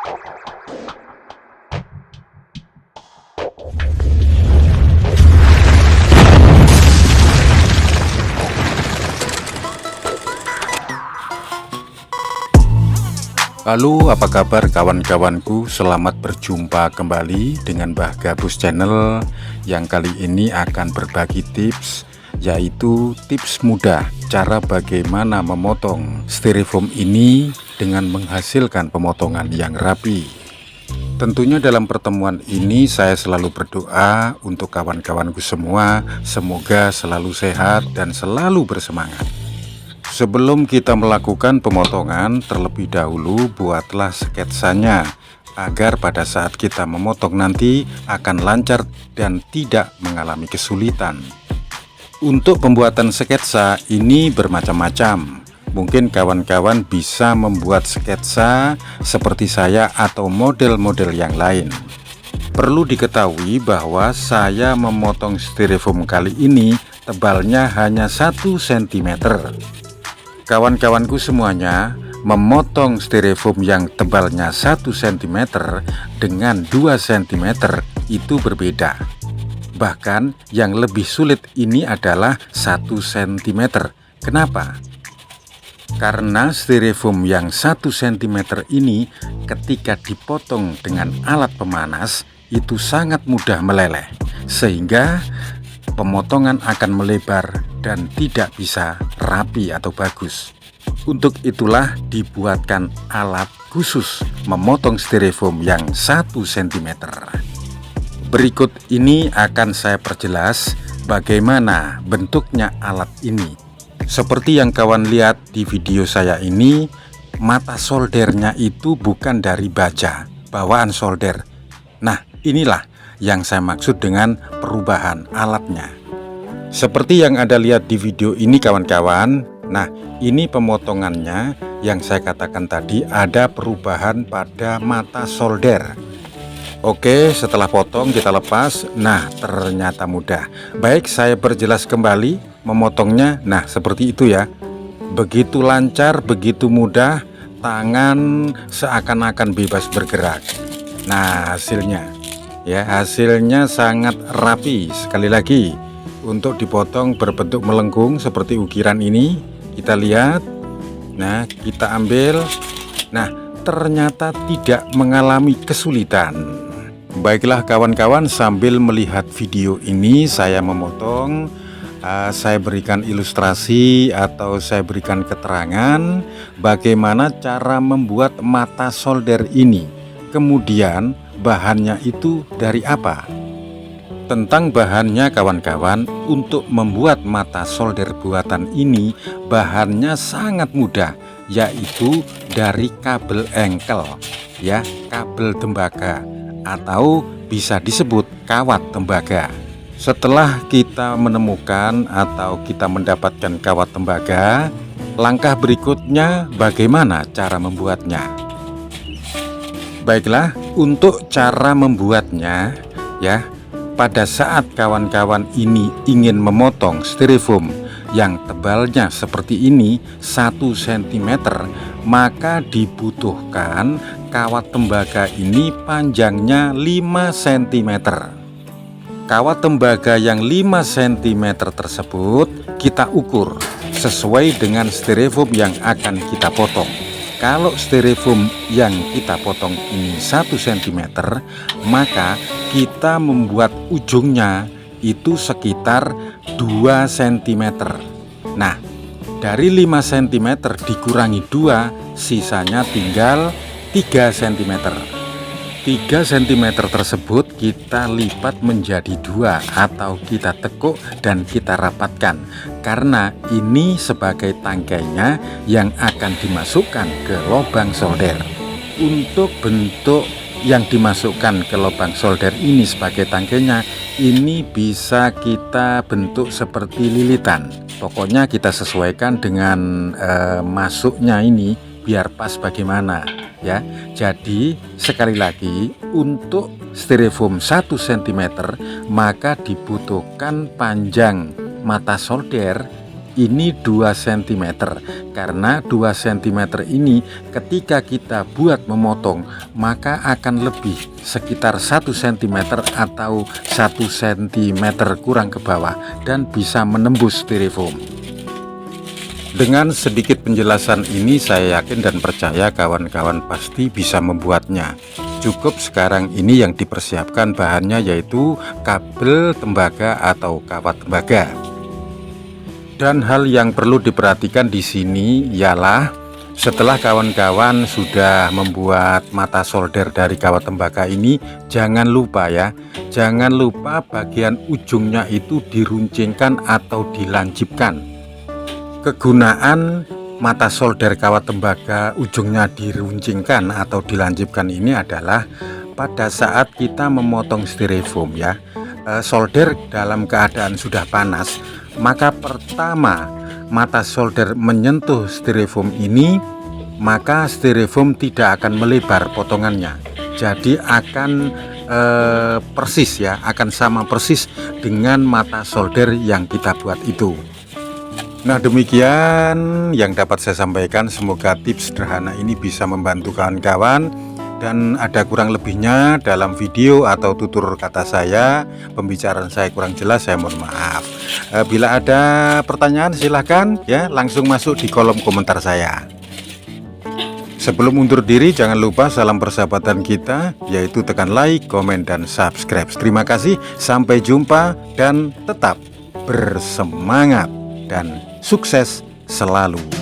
Halo, apa kabar kawan-kawanku? Selamat berjumpa kembali dengan Mbah Gabus Channel yang kali ini akan berbagi tips, yaitu tips mudah cara bagaimana memotong styrofoam ini dengan menghasilkan pemotongan yang rapi. Tentunya dalam pertemuan ini saya selalu berdoa untuk kawan-kawanku semua, semoga selalu sehat dan selalu bersemangat. Sebelum kita melakukan pemotongan, terlebih dahulu buatlah sketsanya agar pada saat kita memotong nanti akan lancar dan tidak mengalami kesulitan. Untuk pembuatan sketsa ini bermacam-macam. Mungkin kawan-kawan bisa membuat sketsa seperti saya atau model-model yang lain. Perlu diketahui bahwa saya memotong styrofoam kali ini tebalnya hanya 1 cm. Kawan-kawanku semuanya memotong styrofoam yang tebalnya 1 cm dengan 2 cm itu berbeda. Bahkan yang lebih sulit ini adalah 1 cm. Kenapa? Karena styrofoam yang 1 cm ini ketika dipotong dengan alat pemanas itu sangat mudah meleleh, sehingga pemotongan akan melebar dan tidak bisa rapi atau bagus. Untuk itulah dibuatkan alat khusus memotong styrofoam yang 1 cm. Berikut ini akan saya perjelas bagaimana bentuknya alat ini. Seperti yang kawan lihat di video saya ini, mata soldernya itu bukan dari baja, bawaan solder. Nah, inilah yang saya maksud dengan perubahan alatnya. Seperti yang Anda lihat di video ini kawan-kawan. Nah, ini pemotongannya yang saya katakan tadi, ada perubahan pada mata solder. Oke, setelah potong kita lepas. Nah, ternyata mudah. Baik, saya perjelas kembali memotongnya. Nah, seperti itu ya. Begitu lancar, begitu mudah, tangan seakan-akan bebas bergerak. Nah, hasilnya ya, hasilnya sangat rapi. Sekali lagi, untuk dipotong berbentuk melengkung seperti ukiran ini, kita lihat. Nah, kita ambil. Nah, ternyata tidak mengalami kesulitan. Baiklah kawan-kawan, sambil melihat video ini saya memotong, saya berikan ilustrasi atau saya berikan keterangan bagaimana cara membuat mata solder ini. Kemudian bahannya itu dari apa? Tentang bahannya kawan-kawan, untuk membuat mata solder buatan ini bahannya sangat mudah, yaitu dari kabel engkel ya, kabel tembaga atau bisa disebut kawat tembaga. Setelah kita menemukan atau kita mendapatkan kawat tembaga, langkah berikutnya bagaimana cara membuatnya? Baiklah, untuk cara membuatnya ya, pada saat kawan-kawan ini ingin memotong styrofoam yang tebalnya seperti ini 1 cm, maka dibutuhkan kawat tembaga ini panjangnya 5 cm. Kawat tembaga yang 5 cm tersebut kita ukur sesuai dengan styrofoam yang akan kita potong. Kalau styrofoam yang kita potong ini 1 cm, maka kita membuat ujungnya itu sekitar 2 cm. Nah, dari 5 cm dikurangi 2, sisanya tinggal 3 cm. 3 cm tersebut kita lipat menjadi 2 atau kita tekuk dan kita rapatkan, karena ini sebagai tangkainya yang akan dimasukkan ke lubang solder. Untuk bentuk yang dimasukkan ke lubang solder ini sebagai tangkainya, ini bisa kita bentuk seperti lilitan. Pokoknya kita sesuaikan dengan masuknya ini biar pas bagaimana ya. Jadi sekali lagi, untuk styrofoam 1 cm maka dibutuhkan panjang mata solder ini 2 cm, karena 2 cm ini ketika kita buat memotong maka akan lebih sekitar 1 cm atau 1 cm kurang ke bawah dan bisa menembus styrofoam. Dengan sedikit penjelasan ini saya yakin dan percaya kawan-kawan pasti bisa membuatnya. Cukup sekarang ini yang dipersiapkan bahannya yaitu kabel tembaga atau kawat tembaga. Dan hal yang perlu diperhatikan di sini ialah setelah kawan-kawan sudah membuat mata solder dari kawat tembaga ini, jangan lupa ya, jangan lupa bagian ujungnya itu diruncingkan atau dilancipkan. Kegunaan mata solder kawat tembaga ujungnya diruncingkan atau dilancipkan ini adalah pada saat kita memotong styrofoam ya, solder dalam keadaan sudah panas, maka pertama mata solder menyentuh styrofoam ini, maka styrofoam tidak akan melebar potongannya, jadi akan persis ya, akan sama persis dengan mata solder yang kita buat itu. Nah, demikian yang dapat saya sampaikan. Semoga tips sederhana ini bisa membantu kawan-kawan, dan ada kurang lebihnya dalam video atau tutur kata saya, pembicaraan saya kurang jelas, saya mohon maaf. Bila ada pertanyaan silahkan ya, langsung masuk di kolom komentar saya. Sebelum undur diri, jangan lupa salam persahabatan kita, yaitu tekan like, komen, dan subscribe. Terima kasih, sampai jumpa, dan tetap bersemangat dan sukses selalu.